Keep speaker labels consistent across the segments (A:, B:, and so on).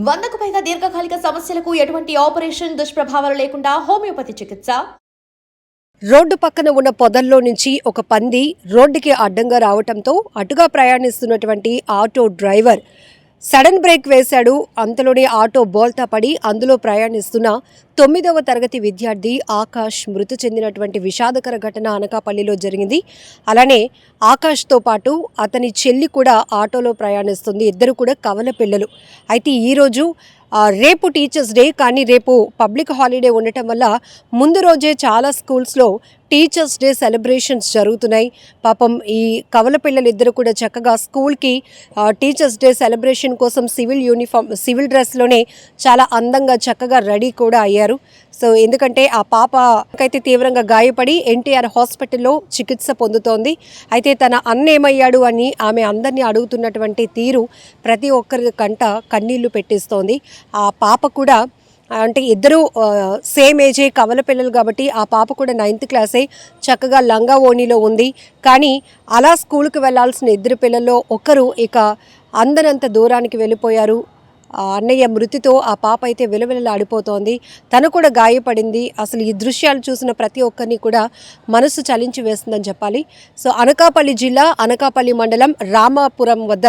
A: 100కు పైగా దీర్ఘకాలిక సమస్యలకు ఎటువంటి ఆపరేషన్ దుష్ప్రభావాలు లేకుండా హోమియోపతి చికిత్స.
B: రోడ్డు పక్కన ఉన్న పొదల్లో నుంచి ఒక పంది రోడ్డుకి అడ్డంగా రావటంతో అటుగా ప్రయాణిస్తున్నటువంటి ఆటో డ్రైవర్ సడన్ బ్రేక్ వేశాడు. అంతలోనే ఆటో బోల్తా పడి అందులో ప్రయాణిస్తున్న 9వ తరగతి విద్యార్థి ఆకాష్ మృతి చెందినటువంటి విషాదకర ఘటన అనకాపల్లిలో జరిగింది. అలానే ఆకాష్తో పాటు అతని చెల్లి కూడా ఆటోలో ప్రయాణిస్తుంది. ఇద్దరు కూడా కవల పిల్లలు. అయితే ఈరోజు రేపు టీచర్స్ డే, కానీ రేపు పబ్లిక్ హాలిడే ఉండటం వల్ల ముందు రోజే చాలా స్కూల్స్లో టీచర్స్ డే సెలబ్రేషన్స్ జరుగుతున్నాయి. పాపం ఈ కవల పిల్లలు ఇద్దరు కూడా చక్కగా స్కూల్కి టీచర్స్ డే సెలబ్రేషన్ కోసం సివిల్ డ్రెస్లోనే చాలా అందంగా చక్కగా రెడీ కూడా అయ్యారు. సో ఎందుకంటే ఆ పాపకైతే తీవ్రంగా గాయపడి ఎన్టీఆర్ హాస్పిటల్లో చికిత్స పొందుతోంది. అయితే తన అన్న ఏమయ్యాడు అని ఆమె అందరినీ అడుగుతున్నటువంటి తీరు ప్రతి ఒక్కరి కంట కన్నీళ్లు పెట్టిస్తోంది. ఆ పాప కూడా అంటే ఇద్దరు సేమ్ ఏజే, కవల పిల్లలు కాబట్టి ఆ పాప కూడా 9th క్లాసే, చక్కగా లంగా ఓణిలో ఉంది. కానీ అలా స్కూల్కి వెళ్లాల్సిన ఇద్దరు పిల్లల్లో ఒకరు ఇక అందనంత దూరానికి వెళ్ళిపోయారు. అన్నయ్య మృతితో ఆ పాప అయితే విలవిలలాడిపోతోంది. తను కూడా గాయపడింది. అసలు ఈ దృశ్యాలు చూసిన ప్రతి ఒక్కరిని కూడా మనసు చలించి వేస్తుందని చెప్పాలి. సో అనకాపల్లి జిల్లా అనకాపల్లి మండలం రామాపురం వద్ద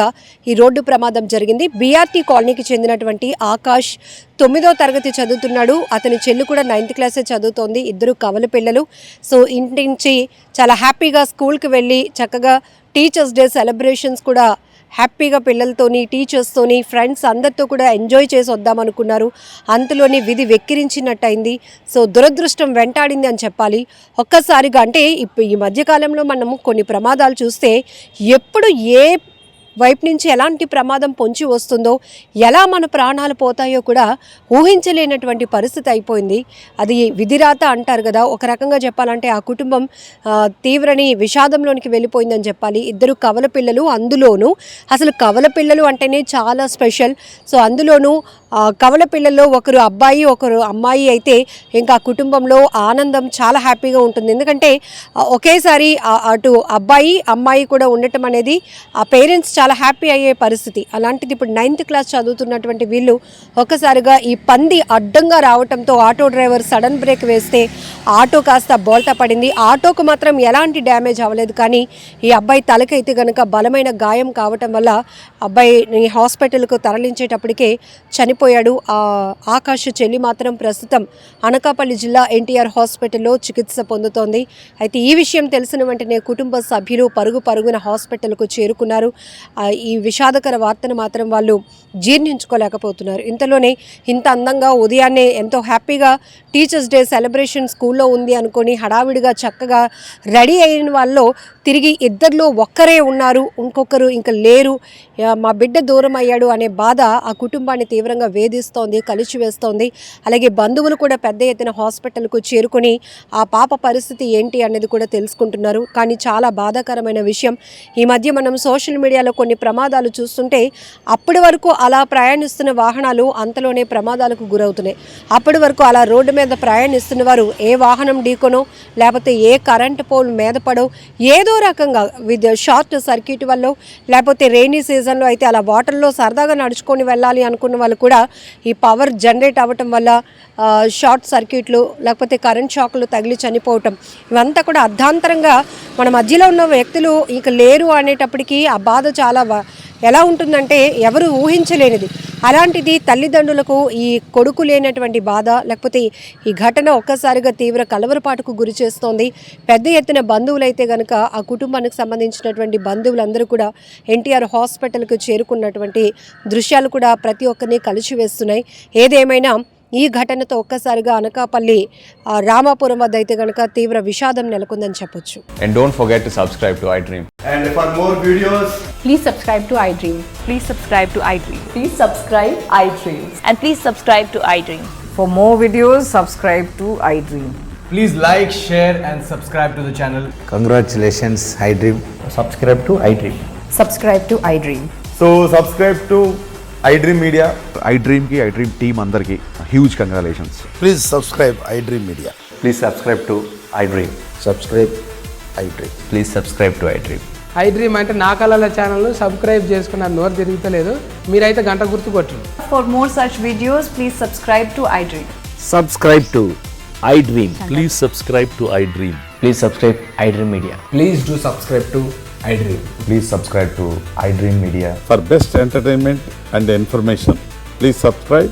B: ఈ రోడ్డు ప్రమాదం జరిగింది. బీఆర్టీ కాలనీకి చెందినటువంటి ఆకాష్ 9వ తరగతి చదువుతున్నాడు. అతని చెల్లి కూడా 9th క్లాసే చదువుతోంది. ఇద్దరు కవల పిల్లలు. సో ఇంటి నుంచి చాలా హ్యాపీగా స్కూల్కి వెళ్ళి చక్కగా టీచర్స్ డే సెలబ్రేషన్స్ కూడా హ్యాపీగా పిల్లలతోని, టీచర్స్తోని, ఫ్రెండ్స్ అందరితో కూడా ఎంజాయ్ చేసి వద్దామనుకున్నారు. అంతలోనే విధి వెక్కిరించినట్టయింది. సో దురదృష్టం వెంటాడింది అని చెప్పాలి. ఒక్కసారిగా అంటే ఈ మధ్యకాలంలో మనము కొన్ని ప్రమాదాలు చూస్తే ఎప్పుడు ఏ వైపు నుంచి ఎలాంటి ప్రమాదం పొంచి వస్తుందో, ఎలా మన ప్రాణాలు పోతాయో కూడా ఊహించలేనటువంటి పరిస్థితి అయిపోయింది. అది విధిరాత అంటారు కదా. ఒక రకంగా చెప్పాలంటే ఆ కుటుంబం తీవ్రని విషాదంలోనికి వెళ్ళిపోయిందని చెప్పాలి. ఇద్దరు కవల పిల్లలు, అందులోనూ అసలు కవల పిల్లలు అంటేనే చాలా స్పెషల్. సో అందులోనూ కవల పిల్లల్లో ఒకరు అబ్బాయి ఒకరు అమ్మాయి అయితే ఇంకా కుటుంబంలో ఆనందం చాలా హ్యాపీగా ఉంటుంది. ఎందుకంటే ఒకేసారి అటు అబ్బాయి అమ్మాయి కూడా ఉండటం అనేది ఆ పేరెంట్స్ చాలా హ్యాపీ అయ్యే పరిస్థితి. అలాంటిది ఇప్పుడు 9th క్లాస్ చదువుతున్నటువంటి వీళ్ళు ఒక్కసారిగా ఈ పంది అడ్డంగా రావడంతో ఆటో డ్రైవర్ సడన్ బ్రేక్ వేస్తే ఆటో కాస్త బోల్తా పడింది. ఆటోకు మాత్రం ఎలాంటి డ్యామేజ్ అవ్వలేదు, కానీ ఈ అబ్బాయి తలకైతే కనుక బలమైన గాయం కావటం వల్ల అబ్బాయిని హాస్పిటల్కు తరలించేటప్పటికే చనిపోయాడు. ఆకాష్ చెల్లి మాత్రం ప్రస్తుతం అనకాపల్లి జిల్లా ఎన్టీఆర్ హాస్పిటల్లో చికిత్స పొందుతోంది. అయితే ఈ విషయం తెలిసిన వెంటనే కుటుంబ సభ్యులు పరుగున హాస్పిటల్కు చేరుకున్నారు. ఈ విషాదకర వార్తను మాత్రం వాళ్ళు జీర్ణించుకోలేకపోతున్నారు. ఇంతలోనే ఇంత అందంగా ఉదయాన్నే ఎంతో హ్యాపీగా టీచర్స్ డే సెలబ్రేషన్ స్కూల్లో ఉంది అనుకొని హడావిడిగా చక్కగా రెడీ అయిన వాళ్ళు తిరిగి ఇద్దరిలో ఒక్కరే ఉన్నారు, ఇంకొకరు ఇంకా లేరు. మా బిడ్డ దూరం అయ్యాడు అనే బాధ ఆ కుటుంబాన్ని తీవ్రంగా వేధిస్తోంది, కలిచివేస్తోంది. అలాగే బంధువులు కూడా పెద్ద ఎత్తున హాస్పిటల్కు చేరుకొని ఆ పాప పరిస్థితి ఏంటి అనేది కూడా తెలుసుకుంటున్నారు. కానీ చాలా బాధాకరమైన విషయం, ఈ మధ్య మనం సోషల్ మీడియాలో కొన్ని ప్రమాదాలు చూస్తుంటే అప్పటి వరకు అలా ప్రయాణిస్తున్న వాహనాలు అంతలోనే ప్రమాదాలకు గురవుతున్నాయి. అప్పటి వరకు అలా రోడ్డు మీద ప్రయాణిస్తున్న వారు ఏ వాహనం ఢీకొనో లేకపోతే ఏ కరెంటు పోల్ మీద పడో ఏదో రకంగా షార్ట్ సర్క్యూట్ వల్ల లేకపోతే రెయినీ సీజన్లో అయితే అలా వాటర్లో సరదాగా నడుచుకొని వెళ్ళాలి అనుకున్న వాళ్ళు కూడా ఈ పవర్ జనరేట్ అవ్వటం వల్ల షార్ట్ సర్క్యూట్లు లేకపోతే కరెంట్ షాక్లు తగిలి చనిపోవటం, ఇవంతా కూడా అర్ధాంతరంగా మన మధ్యలో ఉన్న వ్యక్తులు ఇక లేరు అనేటప్పటికీ ఆ బాధ చాలా ఎలా ఉంటుందంటే ఎవరు ఊహించలేనిది. అలాంటిది తల్లిదండ్రులకు ఈ కొడుకు లేనటువంటి బాధ, లేకపోతే ఈ ఘటన ఒక్కసారిగా తీవ్ర కలవరపాటుకు గురి చేస్తోంది. పెద్ద ఎత్తున బంధువులైతే కనుక ఆ కుటుంబానికి సంబంధించినటువంటి బంధువులందరూ కూడా ఎన్టీఆర్ హాస్పిటల్కు చేరుకున్నటువంటి దృశ్యాలు కూడా ప్రతి ఒక్కరిని కలిసివేస్తున్నాయి. ఏదేమైనా ఈ ఘటనతో ఒక్కసారిగా అనకాపల్లి రామాపురం వద్ద అయితే కనుక తీవ్ర విషాదం నెలకొందని చెప్పొచ్చు.
C: And don't forget to subscribe to iDream.
D: And for more videos,
E: please subscribe to iDream.
F: Please subscribe to iDream.
E: Please subscribe iDream.
F: And please subscribe to iDream.
E: For more videos, subscribe to iDream.
D: please like, share and subscribe to the channel.
G: Congratulations, iDream.
H: Subscribe to iDream.
E: Subscribe to iDream.
D: So subscribe to iDream Media.
I: iDream ki iDream team andarki huge congratulations.
G: Please subscribe iDream Media.
H: Please subscribe to iDream.
G: Subscribe iDream.
H: Please subscribe to iDream. I dream అంటే నా కళల ఛానల్ను subscribe చేసుకున్న నోరు తిరుగుతలేదు, మీరైతే గంట గుర్తు కొట్టండి.
E: For more such videos, please subscribe to iDream.
J: Subscribe to iDream.
K: Please subscribe to iDream.
J: Please subscribe iDream Media.
D: Please do subscribe to iDream.
C: Please subscribe to iDream Media.
K: For best entertainment and information, please subscribe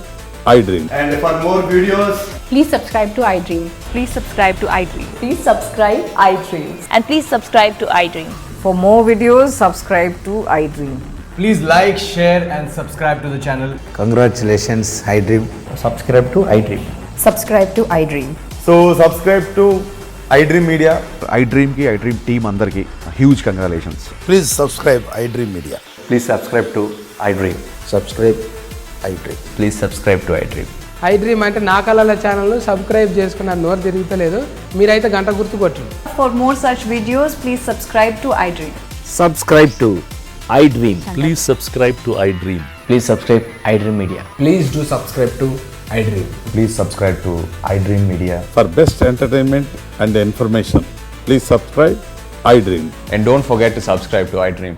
K: iDream.
D: And for more videos,
E: Please subscribe to iDream.
F: Please subscribe to iDream.
E: Please subscribe iDream.
F: And please subscribe to iDream.
E: For more videos, subscribe to iDream.
D: please like, share and subscribe to the channel.
G: Congratulations, iDream.
J: Subscribe to iDream.
E: Subscribe to iDream.
D: So subscribe to iDream Media.
I: IDream team అందరికీ huge congratulations.
G: Please subscribe iDream Media.
C: Please subscribe to iDream.
G: Subscribe iDream.
C: Please subscribe to iDream.
H: I dream అంటే నా కళల ఛానల్ను subscribe చేసుకున్న నోరు తిరుగుతలేదు, మీరైతే గంట గుర్తు కొట్టండి.
E: For more such videos, please subscribe to iDream.
J: Subscribe to iDream.
K: Please subscribe to iDream.
J: Please subscribe iDream Media.
D: Please do subscribe to iDream.
C: Please subscribe to iDream Media.
K: For best entertainment and information, please subscribe iDream.
C: And don't forget to subscribe to iDream.